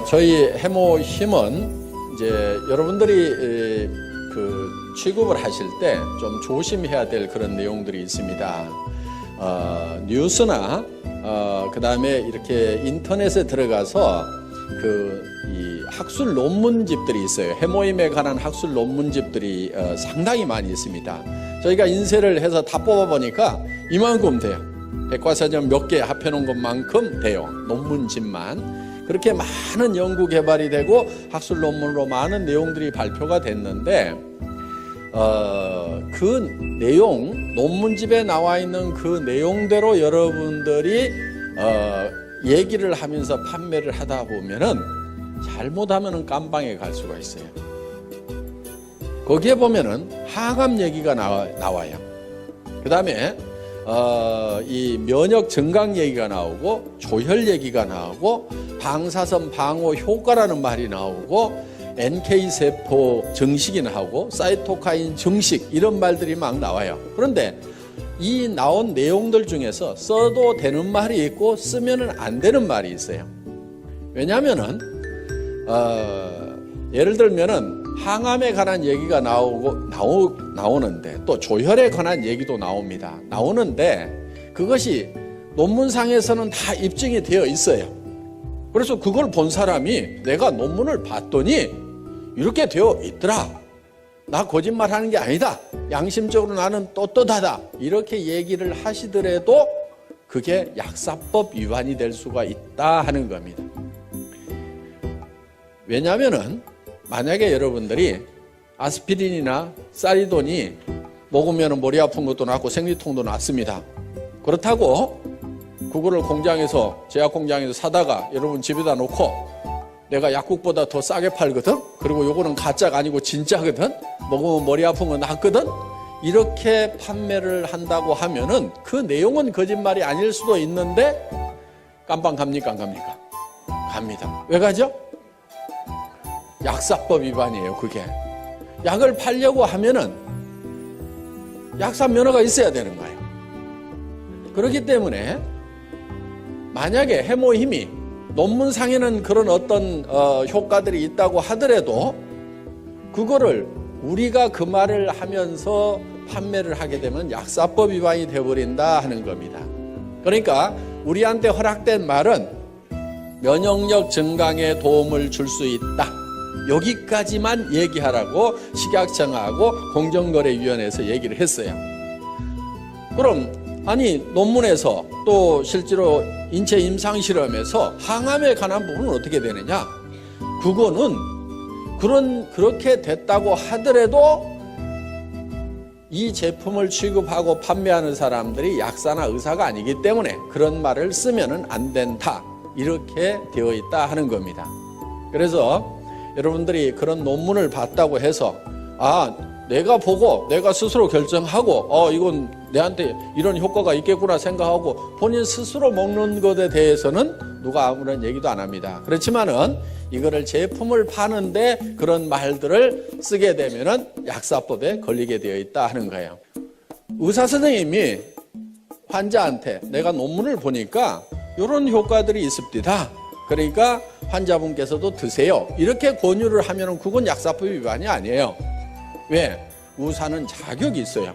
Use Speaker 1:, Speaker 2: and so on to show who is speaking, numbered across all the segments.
Speaker 1: 저희 해모힘은 이제 여러분들이 취급을 하실 때 좀 조심해야 될 그런 내용들이 있습니다. 뉴스나 그다음에 이렇게 인터넷에 들어가서 이 학술 논문집들이 있어요. 해모임에 관한 학술 논문집들이 상당히 많이 있습니다. 저희가 인쇄를 해서 다 뽑아보니까 이만큼 돼요. 백과사전 몇 개 합해놓은 것만큼 돼요. 논문집만. 그렇게 많은 연구 개발이 되고 학술 논문으로 많은 내용들이 발표가 됐는데 그 내용, 논문집에 나와 있는 그 내용대로 여러분들이 얘기를 하면서 판매를 하다 보면은 잘못하면은 깜방에 갈 수가 있어요. 거기에 보면은 항암 얘기가 나와요. 그 다음에 이 면역 증강 얘기가 나오고 조혈 얘기가 나오고 방사선 방어 효과라는 말이 나오고 NK세포 증식이 나오고 사이토카인 증식 이런 말들이 막 나와요. 그런데 이 나온 내용들 중에서 써도 되는 말이 있고 쓰면은 안 되는 말이 있어요. 왜냐하면은 예를 들면은 항암에 관한 얘기가 나오는데 또 조혈에 관한 얘기도 나오는데 그것이 논문상에서는 다 입증이 되어 있어요. 그래서 그걸 본 사람이 내가 논문을 봤더니 이렇게 되어 있더라. 나 거짓말하는 게 아니다. 양심적으로 나는 떳떳하다. 이렇게 얘기를 하시더라도 그게 약사법 위반이 될 수가 있다 하는 겁니다. 왜냐하면은 만약에 여러분들이 아스피린이나 사리돈이 먹으면 머리 아픈 것도 낫고 생리통도 낫습니다. 그렇다고 그거를 공장에서 제약 공장에서 사다가 여러분 집에다 놓고 내가 약국보다 더 싸게 팔거든. 그리고 요거는 가짜가 아니고 진짜거든. 먹으면 머리 아픈 건 낫거든. 이렇게 판매를 한다고 하면은 그 내용은 거짓말이 아닐 수도 있는데 깜빵 갑니까 안 갑니까? 갑니다. 왜 가죠? 약사법 위반이에요. 그게 약을 팔려고 하면은 약사 면허가 있어야 되는 거예요. 그렇기 때문에 만약에 해모힘이 논문상에는 그런 어떤 효과들이 있다고 하더라도 그거를 우리가 그 말을 하면서 판매를 하게 되면 약사법 위반이 되어버린다 하는 겁니다. 그러니까 우리한테 허락된 말은 면역력 증강에 도움을 줄 수 있다. 여기까지만 얘기하라고 식약청하고 공정거래위원회에서 얘기를 했어요. 그럼 아니 논문에서 또 실제로 인체 임상실험에서 항암에 관한 부분은 어떻게 되느냐? 그거는 그렇게 됐다고 하더라도 이 제품을 취급하고 판매하는 사람들이 약사나 의사가 아니기 때문에 그런 말을 쓰면은 안 된다. 이렇게 되어 있다 하는 겁니다. 그래서 여러분들이 그런 논문을 봤다고 해서 내가 보고 내가 스스로 결정하고 이건 내한테 이런 효과가 있겠구나 생각하고 본인 스스로 먹는 것에 대해서는 누가 아무런 얘기도 안 합니다. 그렇지만은 이거를 제품을 파는데 그런 말들을 쓰게 되면은 약사법에 걸리게 되어 있다 하는 거예요. 의사 선생님이 환자한테 내가 논문을 보니까 이런 효과들이 있습니다. 그러니까 환자분께서도 드세요. 이렇게 권유를 하면은 그건 약사법 위반이 아니에요. 왜? 의사는 자격이 있어요.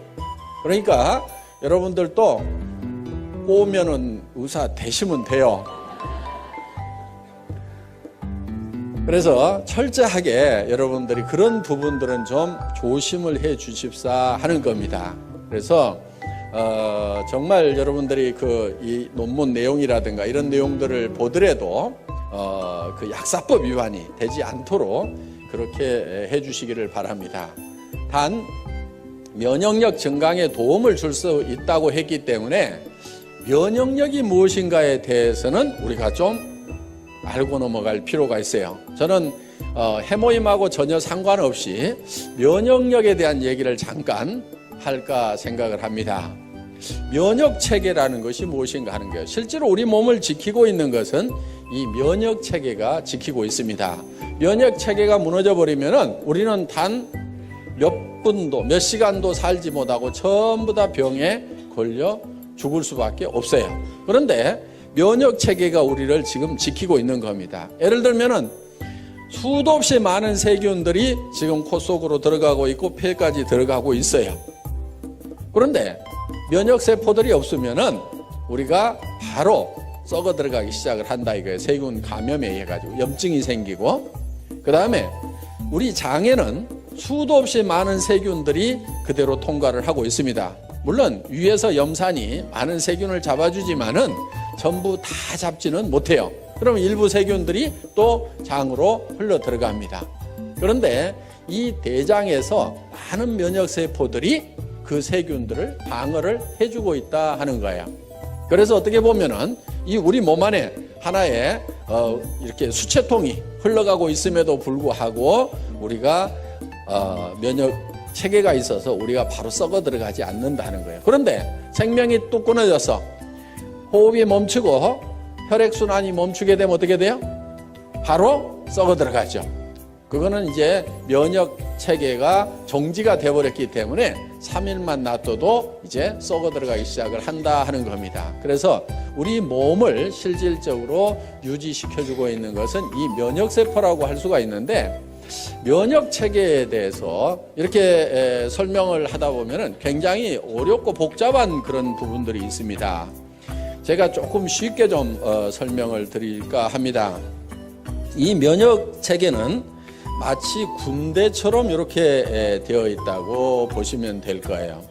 Speaker 1: 그러니까 여러분들도 꼬우면은 의사 되시면 돼요. 그래서 철저하게 여러분들이 그런 부분들은 좀 조심을 해 주십사 하는 겁니다. 그래서 정말 여러분들이 이 논문 내용이라든가 이런 내용들을 보더라도 그 약사법 위반이 되지 않도록 그렇게 해 주시기를 바랍니다. 단 면역력 증강에 도움을 줄 수 있다고 했기 때문에 면역력이 무엇인가에 대해서는 우리가 좀 알고 넘어갈 필요가 있어요. 저는 해모임하고 전혀 상관없이 면역력에 대한 얘기를 잠깐 할까 생각을 합니다. 면역체계라는 것이 무엇인가 하는 거예요. 실제로 우리 몸을 지키고 있는 것은 이 면역체계가 지키고 있습니다. 면역체계가 무너져버리면 우리는 단 몇 분도 몇 시간도 살지 못하고 전부 다 병에 걸려 죽을 수밖에 없어요. 그런데 면역 체계가 우리를 지금 지키고 있는 겁니다. 예를 들면은 수도 없이 많은 세균들이 지금 코 속으로 들어가고 있고 폐까지 들어가고 있어요. 그런데 면역 세포들이 없으면은 우리가 바로 썩어 들어가기 시작을 한다 이거예요. 세균 감염에 의해 가지고 염증이 생기고, 그 다음에 우리 장에는 수도 없이 많은 세균들이 그대로 통과를 하고 있습니다. 물론 위에서 염산이 많은 세균을 잡아주지만은 전부 다 잡지는 못해요. 그럼 일부 세균들이 또 장으로 흘러 들어갑니다. 그런데 이 대장에서 많은 면역 세포들이 그 세균들을 방어를 해주고 있다 하는 거예요. 그래서 어떻게 보면은 이 우리 몸 안에 하나의 이렇게 수채통이 흘러가고 있음에도 불구하고 우리가 면역 체계가 있어서 우리가 바로 썩어 들어가지 않는다는 거예요. 그런데 생명이 뚝 끊어져서 호흡이 멈추고 혈액순환이 멈추게 되면 어떻게 돼요? 바로 썩어 들어가죠. 그거는 이제 면역 체계가 정지가 되어버렸기 때문에 3일만 놔둬도 이제 썩어 들어가기 시작을 한다 하는 겁니다. 그래서 우리 몸을 실질적으로 유지시켜주고 있는 것은 이 면역세포라고 할 수가 있는데, 면역 체계에 대해서 이렇게 설명을 하다 보면 굉장히 어렵고 복잡한 그런 부분들이 있습니다. 제가 조금 쉽게 좀 설명을 드릴까 합니다. 이 면역 체계는 마치 군대처럼 이렇게 되어 있다고 보시면 될 거예요.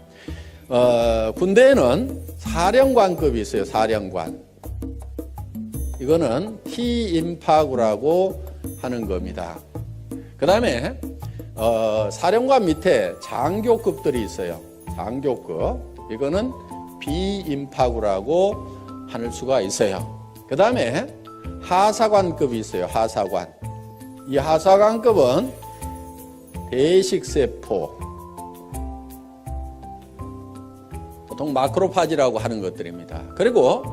Speaker 1: 군대에는 사령관급이 있어요. 사령관. 이거는 T임파구라고 하는 겁니다. 그 다음에 사령관 밑에 장교급들이 있어요. 장교급. 이거는 B임파구라고 할 수가 있어요. 그 다음에 하사관급이 있어요. 하사관. 이 하사관급은 대식세포, 보통 마크로파지라고 하는 것들입니다. 그리고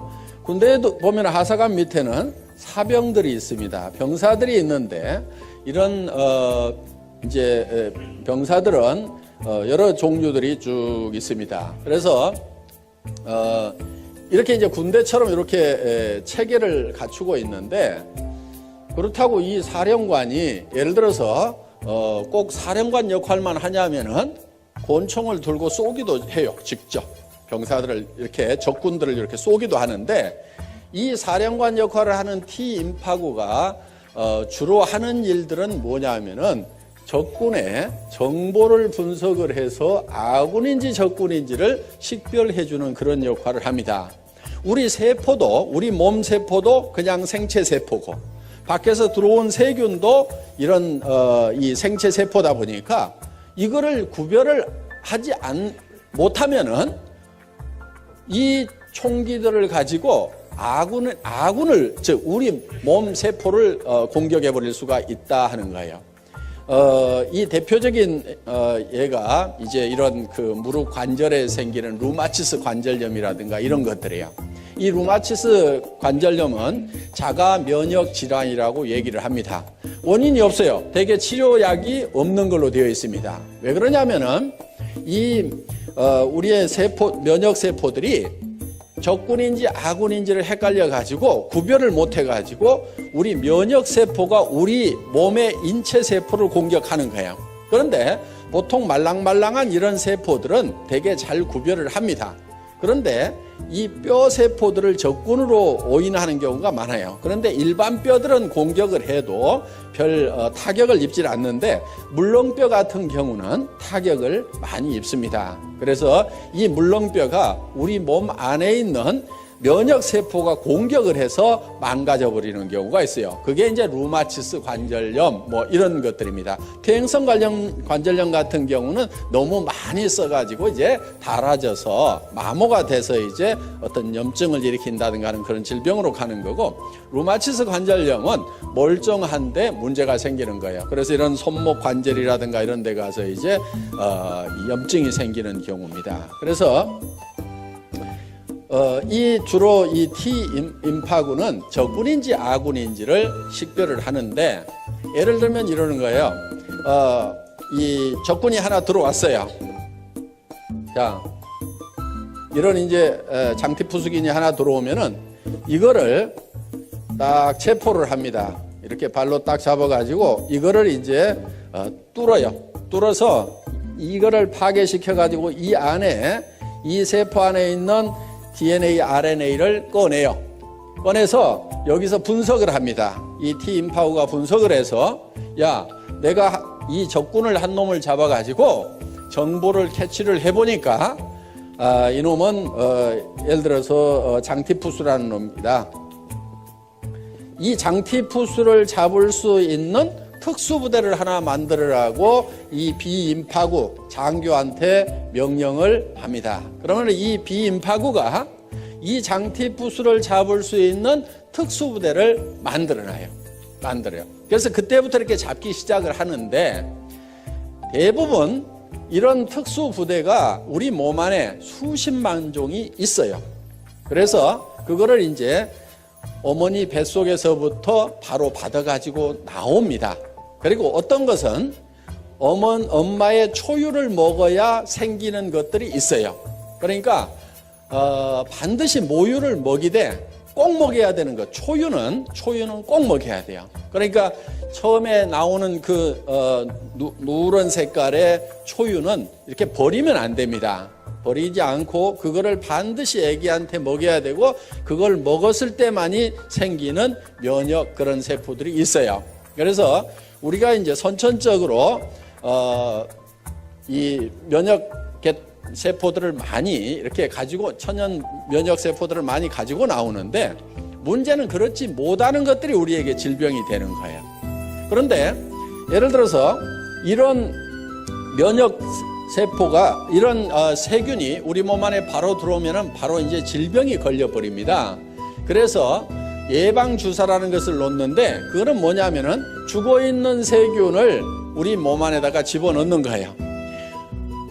Speaker 1: 군대에도 보면 하사관 밑에는 사병들이 있습니다. 병사들이 있는데 이런 이제 병사들은 여러 종류들이 쭉 있습니다. 그래서 이렇게 이제 군대처럼 이렇게 체계를 갖추고 있는데, 그렇다고 이 사령관이 예를 들어서 꼭 사령관 역할만 하냐면은 권총을 들고 쏘기도 해요. 직접 병사들을 이렇게 적군들을 이렇게 쏘기도 하는데, 이 사령관 역할을 하는 T임파구가 주로 하는 일들은 뭐냐면은 적군의 정보를 분석을 해서 아군인지 적군인지를 식별해주는 그런 역할을 합니다. 우리 세포도, 우리 몸 세포도 그냥 생체 세포고, 밖에서 들어온 세균도 이런 이 생체 세포다 보니까 이거를 구별을 하지 못하면은 이 총기들을 가지고 아군을 즉 우리 몸 세포를 공격해 버릴 수가 있다 하는 거예요. 이 대표적인 예가 이제 이런 그 무릎 관절에 생기는 루마티스 관절염이라든가 이런 것들이에요. 이 루마티스 관절염은 자가 면역 질환이라고 얘기를 합니다. 원인이 없어요. 대개 치료약이 없는 걸로 되어 있습니다. 왜 그러냐면은 이 우리의 면역 세포들이 적군인지 아군인지를 헷갈려 가지고 구별을 못 해 가지고 우리 면역 세포가 우리 몸의 인체 세포를 공격하는 거예요. 그런데 보통 말랑말랑한 이런 세포들은 되게 잘 구별을 합니다. 그런데 이 뼈 세포들을 적군으로 오인하는 경우가 많아요. 그런데 일반 뼈들은 공격을 해도 별 타격을 입질 않는데 물렁뼈 같은 경우는 타격을 많이 입습니다. 그래서 이 물렁뼈가 우리 몸 안에 있는 면역 세포가 공격을 해서 망가져 버리는 경우가 있어요. 그게 이제 루마티스 관절염 뭐 이런 것들입니다. 퇴행성 관절염 같은 경우는 너무 많이 써가지고 이제 닳아져서 마모가 돼서 이제 어떤 염증을 일으킨다든가 하는 그런 질병으로 가는 거고, 루마티스 관절염은 멀쩡한데 문제가 생기는 거예요. 그래서 이런 손목 관절이라든가 이런 데 가서 이제 염증이 생기는 경우입니다. 그래서 주로 이 T임파구는 적군인지 아군인지를 식별을 하는데, 예를 들면 이러는 거예요. 이 적군이 하나 들어왔어요. 자, 이런 이제 장티푸스균이 하나 들어오면은 이거를 딱 체포를 합니다. 이렇게 발로 딱 잡아가지고 이거를 이제 뚫어요. 뚫어서 이거를 파괴시켜가지고 이 안에, 이 세포 안에 있는 DNA, RNA를 꺼내요. 꺼내서 여기서 분석을 합니다. 이 T임파구가 분석을 해서, 야, 내가 이 적군을 한 놈을 잡아가지고 정보를 캐치를 해보니까 이놈은 예를 들어서 장티푸스라는 놈입니다. 이 장티푸스를 잡을 수 있는 특수부대를 하나 만들으라고 이 비임파구 장교한테 명령을 합니다. 그러면 이 비임파구가 이 장티푸스를 잡을 수 있는 특수부대를 만들어요. 그래서 그때부터 이렇게 잡기 시작을 하는데, 대부분 이런 특수부대가 우리 몸 안에 수십만 종이 있어요. 그래서 그거를 이제 어머니 뱃속에서부터 바로 받아가지고 나옵니다. 그리고 어떤 것은 엄마의 초유를 먹어야 생기는 것들이 있어요. 그러니까 반드시 모유를 먹이되 꼭 먹여야 되는 것. 초유는 꼭 먹여야 돼요. 그러니까 처음에 나오는 그 누런 색깔의 초유는 이렇게 버리면 안 됩니다. 버리지 않고 그거를 반드시 아기한테 먹여야 되고, 그걸 먹었을 때만이 생기는 면역 그런 세포들이 있어요. 그래서 우리가 이제 선천적으로 이 면역 세포들을 많이 이렇게 가지고, 천연 면역 세포들을 많이 가지고 나오는데, 문제는 그렇지 못하는 것들이 우리에게 질병이 되는 거예요. 그런데 예를 들어서 이런 면역 세포가, 이런 세균이 우리 몸 안에 바로 들어오면은 바로 이제 질병이 걸려버립니다. 그래서 예방주사라는 것을 놓는데, 그거는 뭐냐면은 죽어있는 세균을 우리 몸 안에다가 집어넣는 거예요.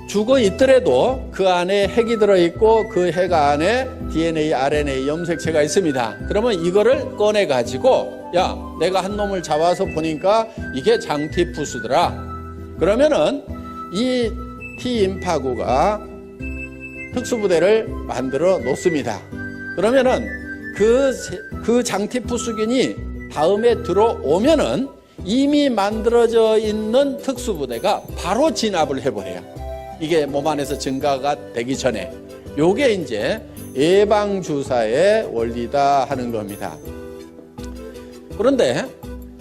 Speaker 1: 죽어 있더라도 그 안에 핵이 들어있고 그 핵 안에 DNA, RNA 염색체가 있습니다. 그러면 이거를 꺼내가지고, 야, 내가 한 놈을 잡아서 보니까 이게 장티푸스더라. 그러면은 이 T임파구가 특수부대를 만들어 놓습니다. 그러면은 그 장티푸스균이 다음에 들어오면은 이미 만들어져 있는 특수부대가 바로 진압을 해버려요. 이게 몸 안에서 증가가 되기 전에. 요게 이제 예방주사의 원리다 하는 겁니다. 그런데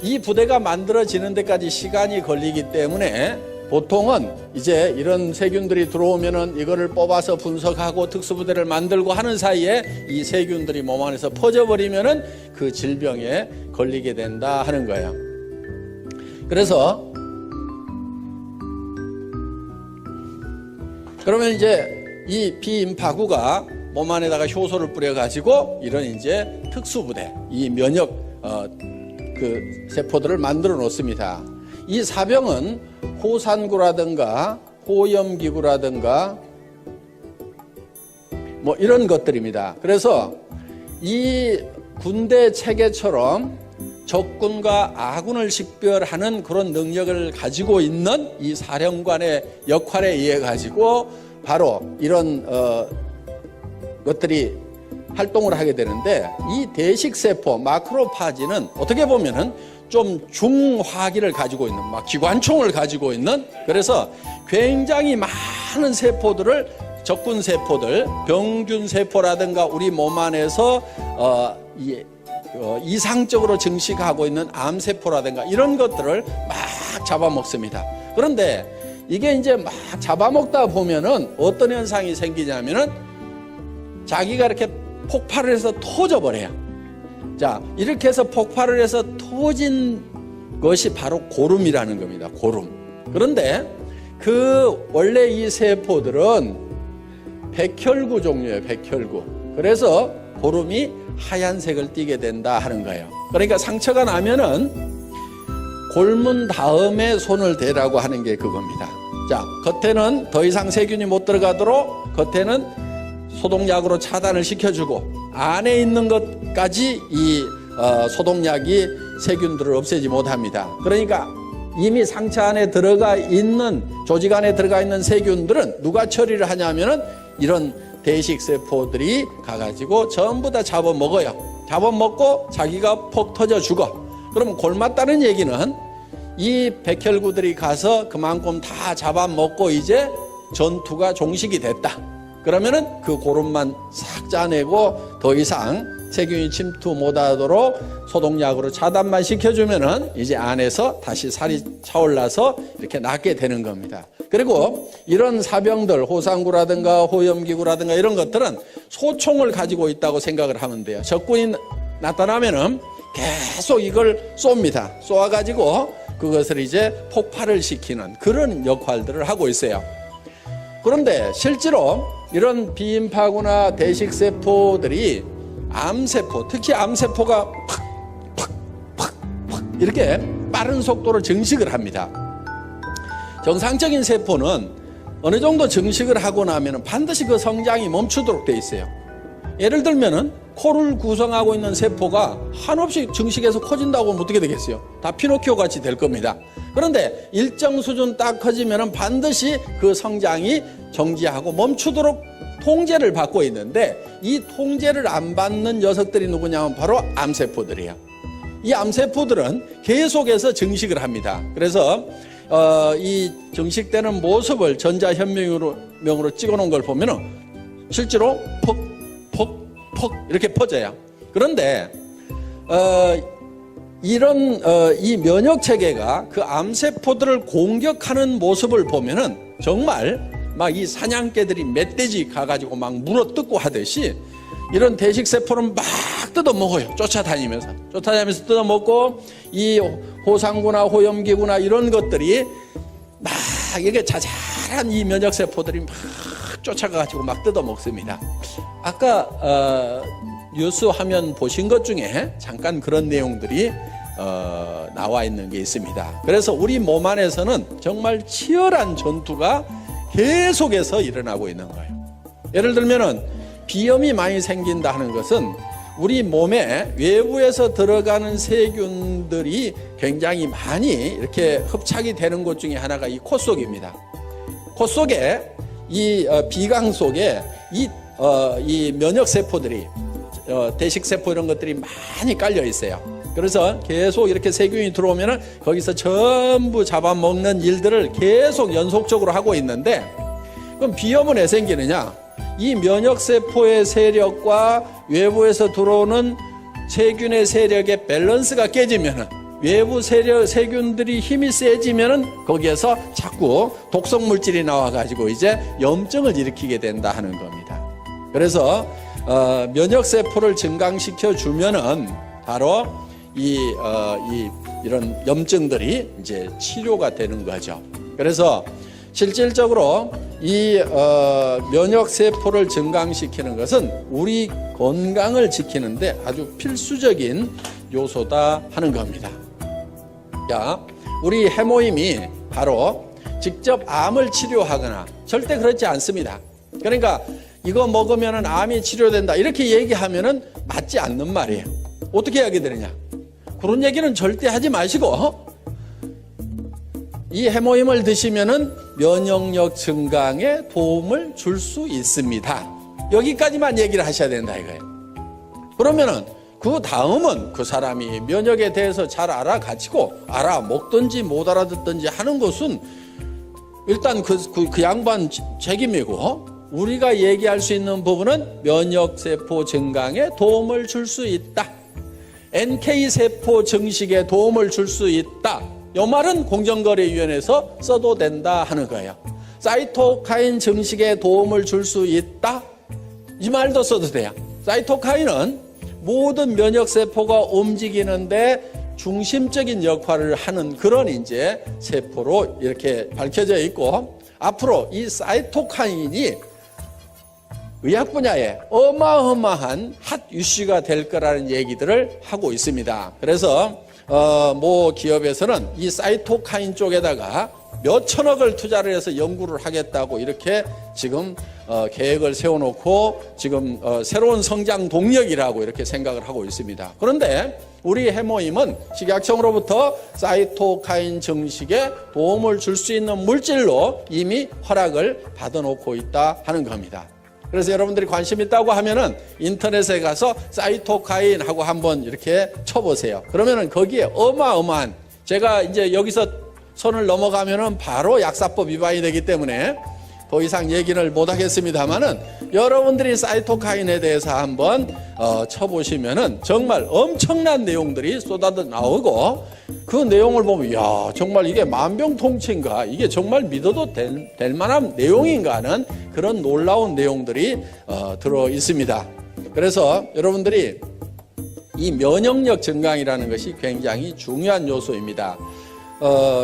Speaker 1: 이 부대가 만들어지는 데까지 시간이 걸리기 때문에 보통은 이제 이런 세균들이 들어오면은 이거를 뽑아서 분석하고 특수부대를 만들고 하는 사이에 이 세균들이 몸 안에서 퍼져버리면은 그 질병에 걸리게 된다 하는 거예요. 그래서 그러면 이제 이 비임파구가 몸 안에다가 효소를 뿌려가지고 이런 이제 특수부대, 이 면역 그 세포들을 만들어 놓습니다. 이 사병은 호산구라든가 호염기구라든가 뭐 이런 것들입니다. 그래서 이 군대 체계처럼 적군과 아군을 식별하는 그런 능력을 가지고 있는 이 사령관의 역할에 의해 가지고 바로 이런 것들이 활동을 하게 되는데, 이 대식세포 마크로파지는 어떻게 보면은 좀 중화기를 가지고 있는, 막 기관총을 가지고 있는, 그래서 굉장히 많은 세포들을, 적군 세포들, 병균 세포라든가 우리 몸 안에서 이상적으로 증식하고 있는 암세포라든가 이런 것들을 막 잡아먹습니다. 그런데 이게 이제 막 잡아먹다 보면은 어떤 현상이 생기냐면은 자기가 이렇게 폭발을 해서 터져버려요. 자, 이렇게 해서 폭발을 해서 터진 것이 바로 고름이라는 겁니다. 고름. 그런데 원래 이 세포들은 백혈구 종류예요. 백혈구. 그래서 고름이 하얀색을 띠게 된다 하는 거예요. 그러니까 상처가 나면은 골문 다음에 손을 대라고 하는 게 그겁니다. 자, 겉에는 더 이상 세균이 못 들어가도록 겉에는 소독약으로 차단을 시켜주고, 안에 있는 것까지 이 소독약이 세균들을 없애지 못합니다. 그러니까 이미 상처 안에 들어가 있는, 조직 안에 들어가 있는 세균들은 누가 처리를 하냐면은 이런 대식세포들이 가가지고 전부 다 잡아먹어요. 잡아먹고 자기가 폭 터져 죽어. 그러면 골맞다는 얘기는 이 백혈구들이 가서 그만큼 다 잡아먹고 이제 전투가 종식이 됐다. 그러면은 그 고름만 싹 짜내고 더 이상 세균이 침투 못하도록 소독약으로 차단만 시켜주면은 이제 안에서 다시 살이 차올라서 이렇게 낫게 되는 겁니다. 그리고 이런 사병들, 호상구라든가 호염기구라든가 이런 것들은 소총을 가지고 있다고 생각을 하면 돼요. 적군이 나타나면은 계속 이걸 쏩니다. 쏘아가지고 그것을 이제 폭발을 시키는 그런 역할들을 하고 있어요. 그런데 실제로 이런 비인파구나 대식세포들이 암세포, 특히 암세포가 팍 이렇게 빠른 속도로 증식을 합니다. 정상적인 세포는 어느 정도 증식을 하고 나면 반드시 그 성장이 멈추도록 돼 있어요. 예를 들면은 코를 구성하고 있는 세포가 한없이 증식해서 커진다고 하면 어떻게 되겠어요? 다 피노키오 같이 될 겁니다. 그런데 일정 수준 딱 커지면은 반드시 그 성장이 정지하고 멈추도록 통제를 받고 있는데 이 통제를 안 받는 녀석들이 누구냐면 바로 암세포들이에요. 이 암세포들은 계속해서 증식을 합니다. 그래서 이 증식되는 모습을 전자현미경으로 찍어놓은 걸 보면은 실제로 퍽 이렇게 퍼져요. 그런데 이 면역 체계가 그 암세포들을 공격하는 모습을 보면은 정말 막 이 사냥개들이 멧돼지 가가지고 막 물어뜯고 하듯이 이런 대식세포는 막 뜯어먹어요. 쫓아다니면서 뜯어먹고 이 호상구나 호염기구나 이런 것들이 막 이게 자잘한 이 면역세포들이 막 쫓아가가지고 막 뜯어먹습니다. 아까 뉴스 화면 보신 것 중에 잠깐 그런 내용들이 나와 있는 게 있습니다. 그래서 우리 몸 안에서는 정말 치열한 전투가 계속해서 일어나고 있는 거예요. 예를 들면은 비염이 많이 생긴다 하는 것은 우리 몸에 외부에서 들어가는 세균들이 굉장히 많이 이렇게 흡착이 되는 것 중에 하나가 이 코 속입니다. 코 속에 이 비강 속에 이 면역 세포들이 대식 세포 이런 것들이 많이 깔려 있어요. 그래서 계속 이렇게 세균이 들어오면은 거기서 전부 잡아먹는 일들을 계속 연속적으로 하고 있는데 그럼 비염은 왜 생기느냐? 이 면역 세포의 세력과 외부에서 들어오는 세균의 세력의 밸런스가 깨지면은 외부 세균들이 힘이 세지면은 거기에서 자꾸 독성 물질이 나와가지고 이제 염증을 일으키게 된다 하는 겁니다. 그래서 면역 세포를 증강시켜 주면은 바로 이런 염증들이 이제 치료가 되는 거죠. 그래서 실질적으로 이 면역 세포를 증강시키는 것은 우리 건강을 지키는데 아주 필수적인 요소다 하는 겁니다. 자, 우리 해모임이 바로 직접 암을 치료하거나 절대 그렇지 않습니다. 그러니까 이거 먹으면 암이 치료된다 이렇게 얘기하면은 맞지 않는 말이에요. 어떻게 하게 되느냐? 그런 얘기는 절대 하지 마시고 이 해모임을 드시면은 면역력 증강에 도움을 줄 수 있습니다. 여기까지만 얘기를 하셔야 된다 이거예요. 그러면은 그 다음은 그 사람이 면역에 대해서 잘 알아가지고 알아먹든지 못 알아듣든지 하는 것은 일단 그 양반 책임이고 우리가 얘기할 수 있는 부분은 면역세포 증강에 도움을 줄 수 있다. NK세포 증식에 도움을 줄 수 있다. 이 말은 공정거래위원회에서 써도 된다 하는 거예요. 사이토카인 증식에 도움을 줄 수 있다. 이 말도 써도 돼요. 사이토카인은 모든 면역세포가 움직이는데 중심적인 역할을 하는 그런 이제 세포로 이렇게 밝혀져 있고 앞으로 이 사이토카인이 의학 분야에 어마어마한 핫 이슈가 될 거라는 얘기들을 하고 있습니다. 그래서 모 기업에서는 이 사이토카인 쪽에다가 몇 천억을 투자를 해서 연구를 하겠다고 이렇게 지금 계획을 세워놓고 지금 새로운 성장 동력이라고 이렇게 생각을 하고 있습니다. 그런데 우리 해모임은 식약청으로부터 사이토카인 증식에 도움을 줄 수 있는 물질로 이미 허락을 받아놓고 있다 하는 겁니다. 그래서 여러분들이 관심 있다고 하면은 인터넷에 가서 사이토카인하고 한번 이렇게 쳐보세요. 그러면은 거기에 어마어마한, 제가 이제 여기서 선을 넘어가면은 바로 약사법 위반이 되기 때문에 더 이상 얘기를 못 하겠습니다만은 여러분들이 사이토카인에 대해서 한번 쳐보시면은 정말 엄청난 내용들이 쏟아져 나오고, 그 내용을 보면 야, 정말 이게 만병통치인가, 이게 정말 믿어도 될 만한 내용인가 하는 그런 놀라운 내용들이 들어 있습니다. 그래서 여러분들이 이 면역력 증강이라는 것이 굉장히 중요한 요소입니다.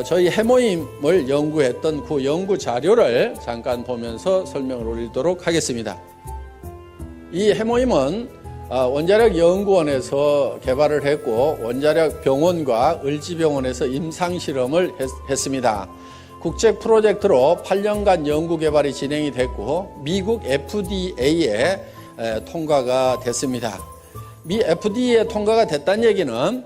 Speaker 1: 저희 해모임을 연구했던 그 연구 자료를 잠깐 보면서 설명을 올리도록 하겠습니다. 이 해모임은 원자력 연구원에서 개발을 했고, 원자력 병원과 을지병원에서 임상 실험을 했습니다. 국제 프로젝트로 8년간 연구 개발이 진행이 됐고, 미국 FDA에 통과가 됐습니다. 미 FDA에 통과가 됐다는 얘기는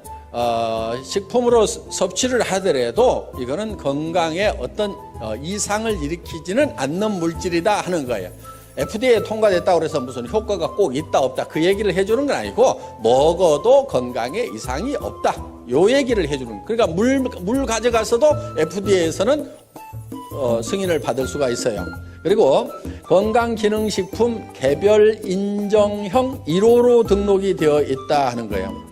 Speaker 1: 식품으로 섭취를 하더라도 이거는 건강에 어떤 이상을 일으키지는 않는 물질이다 하는 거예요. FDA에 통과됐다고 해서 무슨 효과가 꼭 있다 없다 그 얘기를 해주는 건 아니고, 먹어도 건강에 이상이 없다 요 얘기를 해주는 거예요. 그러니까 물 가져가서도 FDA에서는 승인을 받을 수가 있어요. 그리고 건강기능식품 개별 인정형 1호로 등록이 되어 있다 하는 거예요.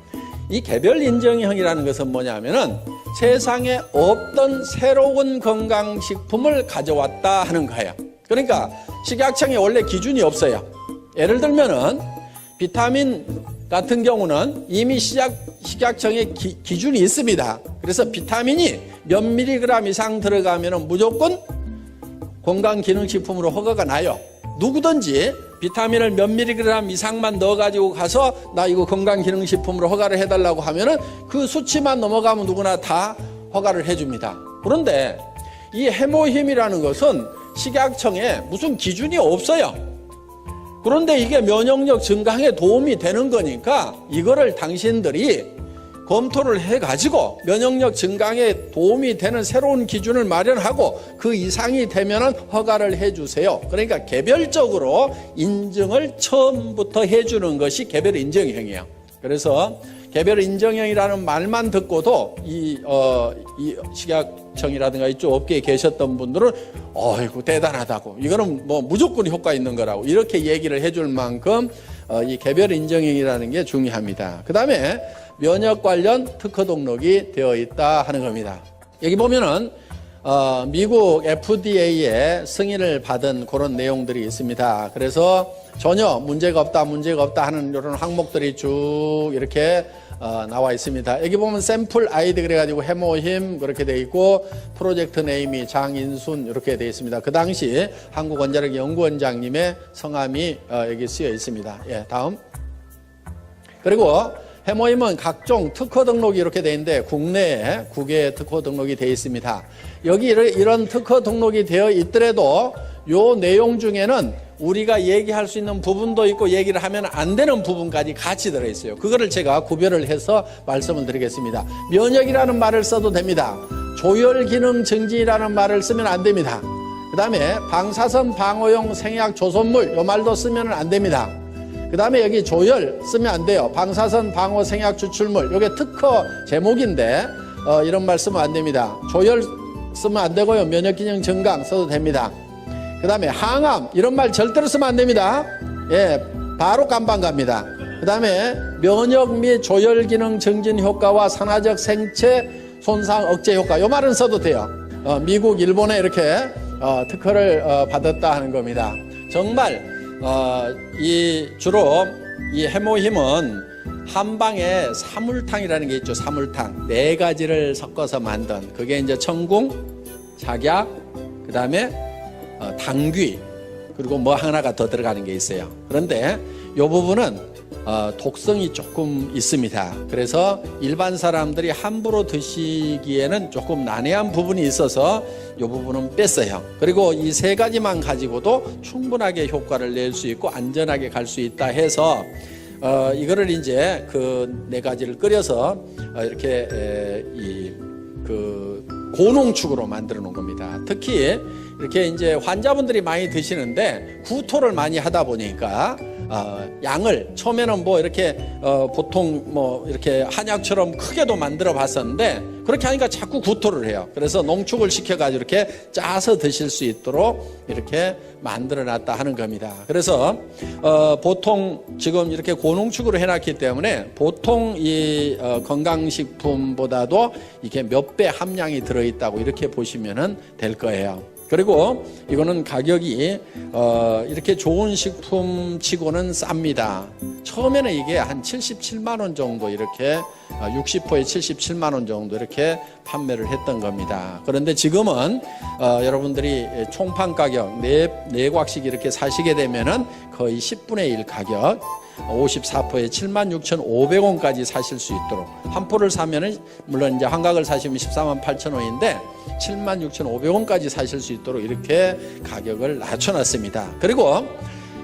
Speaker 1: 이 개별 인정형이라는 것은 뭐냐면은 세상에 없던 새로운 건강식품을 가져왔다 하는 거예요. 그러니까 식약청에 원래 기준이 없어요. 예를 들면은 비타민 같은 경우는 이미 식약청에 기준이 있습니다. 그래서 비타민이 몇 밀리그램 이상 들어가면은 무조건 건강기능식품으로 허가가 나요. 누구든지 비타민을 몇 밀리그램 이상만 넣어가지고 가서 나 이거 건강기능식품으로 허가를 해달라고 하면은 그 수치만 넘어가면 누구나 다 허가를 해줍니다. 그런데 이 해모힘이라는 것은 식약청에 무슨 기준이 없어요. 그런데 이게 면역력 증강에 도움이 되는 거니까 이거를 당신들이 검토를 해가지고 면역력 증강에 도움이 되는 새로운 기준을 마련하고 그 이상이 되면은 허가를 해주세요. 그러니까 개별적으로 인증을 처음부터 해주는 것이 개별 인정형이에요. 그래서 개별 인정형이라는 말만 듣고도 이 식약청이라든가 이쪽 업계에 계셨던 분들은 어이구 대단하다고, 이거는 뭐 무조건 효과 있는 거라고 이렇게 얘기를 해줄 만큼 이 개별 인정형이라는 게 중요합니다. 그 다음에 면역 관련 특허 등록이 되어 있다 하는 겁니다. 여기 보면은 미국 FDA에 승인을 받은 그런 내용들이 있습니다. 그래서 전혀 문제가 없다 하는 이런 항목들이 쭉 이렇게 나와 있습니다. 여기 보면 샘플 아이디 그래가지고 해모힘 그렇게 되어 있고, 프로젝트 네임이 장인순 이렇게 되어 있습니다. 그 당시 한국원자력연구원장님의 성함이 여기 쓰여 있습니다. 예, 다음. 그리고 해모힘은 각종 특허 등록이 이렇게 되어 있는데 국내에 9개의 특허 등록이 되어 있습니다. 여기 이런 특허 등록이 되어 있더라도 요 내용 중에는 우리가 얘기할 수 있는 부분도 있고 얘기를 하면 안 되는 부분까지 같이 들어있어요. 그거를 제가 구별을 해서 말씀을 드리겠습니다. 면역이라는 말을 써도 됩니다. 조혈기능 증진이라는 말을 쓰면 안 됩니다. 그 다음에 방사선 방어용 생약 조선물 요 말도 쓰면 안 됩니다. 그 다음에 여기 조혈 쓰면 안 돼요. 방사선 방어 생약 추출물, 이게 특허 제목인데 이런 말 쓰면 안 됩니다. 조혈 쓰면 안 되고요. 면역기능 증강 써도 됩니다. 그 다음에 항암 이런 말 절대로 쓰면 안 됩니다. 예, 바로 깜빵 갑니다. 그 다음에 면역 및 조혈기능 증진 효과와 산화적 생체 손상 억제 효과, 이 말은 써도 돼요. 미국, 일본에 이렇게 특허를 받았다 하는 겁니다. 정말 주로 이 해모힘은 한방에 사물탕이라는 게 있죠. 사물탕 4가지를 섞어서 만든, 그게 이제 청궁, 작약, 그 다음에 당귀, 그리고 뭐 하나가 더 들어가는 게 있어요. 그런데 이 부분은 독성이 조금 있습니다. 그래서 일반 사람들이 함부로 드시기에는 조금 난해한 부분이 있어서 이 부분은 뺐어요. 그리고 이 3가지만 가지고도 충분하게 효과를 낼 수 있고 안전하게 갈 수 있다 해서 이거를 이제 그 4가지를 끓여서 이렇게 그 고농축으로 만들어 놓은 겁니다. 특히 이렇게 이제 환자분들이 많이 드시는데 구토를 많이 하다 보니까 양을 처음에는 뭐 이렇게 보통 뭐 이렇게 한약처럼 크게도 만들어 봤었는데 그렇게 하니까 자꾸 구토를 해요. 그래서 농축을 시켜가지고 이렇게 짜서 드실 수 있도록 이렇게 만들어 놨다 하는 겁니다. 그래서 보통 지금 이렇게 고농축으로 해놨기 때문에 보통 이 건강식품보다도 이게 몇 배 함량이 들어있다고 이렇게 보시면 될 거예요. 그리고 이거는 가격이 이렇게 좋은 식품 치고는 쌉니다. 처음에는 이게 한 77만 원 정도 이렇게 60호에 77만 원 정도 이렇게 판매를 했던 겁니다. 그런데 지금은 여러분들이 총판 가격 4곽씩 이렇게 사시게 되면은 거의 10분의 1 가격 54포에 76,500원까지 사실 수 있도록 한 포를 사면은 물론 이제 한각을 사시면 14만 8천 원인데 76,500원까지 사실 수 있도록 이렇게 가격을 낮춰놨습니다. 그리고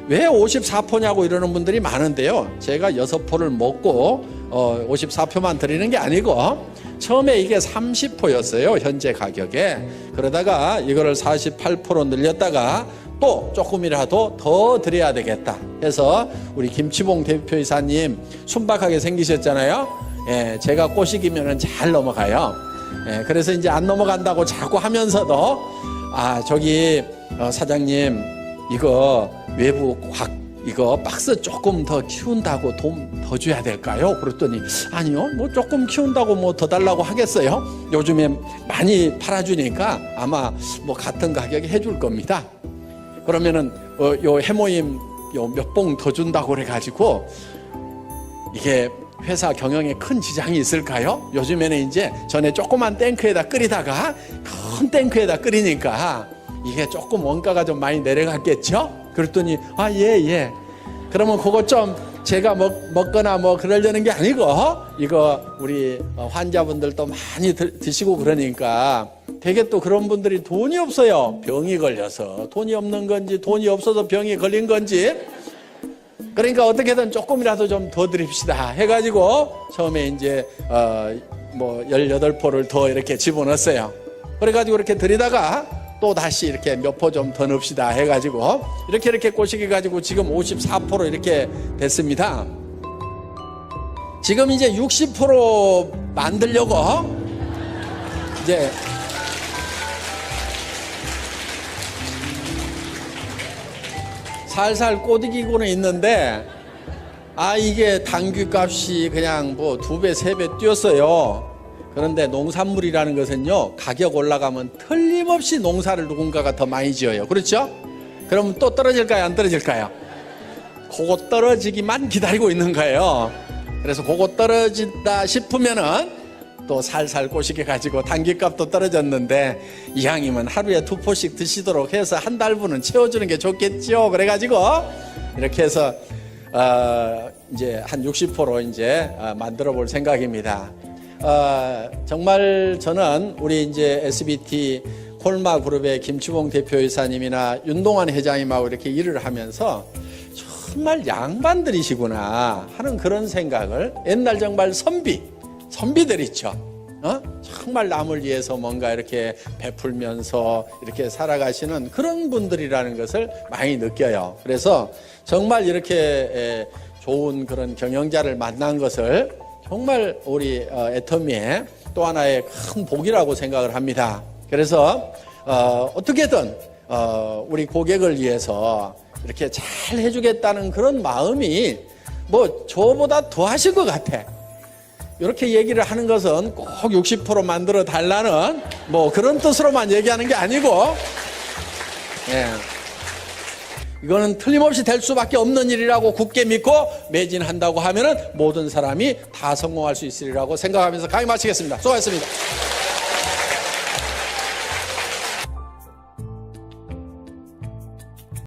Speaker 1: 왜 54포냐고 이러는 분들이 많은데요. 제가 6포를 먹고 54포만 드리는 게 아니고 처음에 이게 30포였어요. 현재 가격에. 그러다가 이거를 48포로 늘렸다가 또 조금이라도 더 드려야 되겠다 해서 우리 김치봉 대표이사님 순박하게 생기셨잖아요. 예, 제가 꼬시기면은 잘 넘어가요. 예, 그래서 이제 안 넘어간다고 자꾸 하면서도 저기 사장님 이거 외부 이거 박스 조금 더 키운다고 돈 더 줘야 될까요? 그랬더니 아니요, 뭐 조금 키운다고 뭐 더 달라고 하겠어요? 요즘에 많이 팔아주니까 아마 뭐 같은 가격에 해줄 겁니다. 그러면은 요 해모임 요 몇 봉 더 준다고 그래가지고 이게 회사 경영에 큰 지장이 있을까요? 요즘에는 이제 전에 조그만 탱크에다 끓이다가 큰 탱크에다 끓이니까 이게 조금 원가가 좀 많이 내려갔겠죠? 그랬더니 예. 그러면 그거 좀 제가 먹거나 뭐 그러려는 게 아니고 이거 우리 환자분들도 많이 드시고 그러니까 되게 또 그런 분들이 돈이 없어요. 병이 걸려서 돈이 없는 건지 돈이 없어서 병이 걸린 건지 그러니까 어떻게든 조금이라도 좀 더 드립시다 해가지고 처음에 이제 뭐 18포를 더 이렇게 집어넣었어요. 그래가지고 이렇게 드리다가 또 다시 이렇게 몇 포 좀 더 넣읍시다 해가지고 이렇게 꼬시게 가지고 지금 54포로 이렇게 됐습니다. 지금 이제 60포로 만들려고 이제 살살 꼬드기고는 있는데 이게 당귀값이 그냥 뭐 2배, 3배 뛰었어요. 그런데 농산물이라는 것은요, 가격 올라가면 틀림없이 농사를 누군가가 더 많이 지어요. 그렇죠? 그러면 또 떨어질까요? 안 떨어질까요? 그거 떨어지기만 기다리고 있는 거예요. 그래서 그거 떨어진다 싶으면은 또 살살 꼬시게 가지고 당귀값도 떨어졌는데 이왕이면 하루에 2포씩 드시도록 해서 한 달분은 채워주는 게 좋겠죠. 그래가지고 이렇게 해서 이제 한 60포로 이제 만들어 볼 생각입니다. 정말 저는 우리 이제 SBT 콜마 그룹의 김치봉 대표이사님이나 윤동환 회장님하고 이렇게 일을 하면서 정말 양반들이시구나 하는 그런 생각을 옛날 정말 선비들 있죠. 정말 남을 위해서 뭔가 이렇게 베풀면서 이렇게 살아가시는 그런 분들이라는 것을 많이 느껴요. 그래서 정말 이렇게 좋은 그런 경영자를 만난 것을 정말 우리 애터미의 또 하나의 큰 복이라고 생각을 합니다. 그래서 어떻게든 우리 고객을 위해서 이렇게 잘 해주겠다는 그런 마음이 뭐 저보다 더 하실 것 같아. 이렇게 얘기를 하는 것은 꼭 60% 만들어 달라는 뭐 그런 뜻으로만 얘기하는 게 아니고 이거는 틀림없이 될 수밖에 없는 일이라고 굳게 믿고 매진한다고 하면은 모든 사람이 다 성공할 수 있으리라고 생각하면서 강의 마치겠습니다. 수고하셨습니다.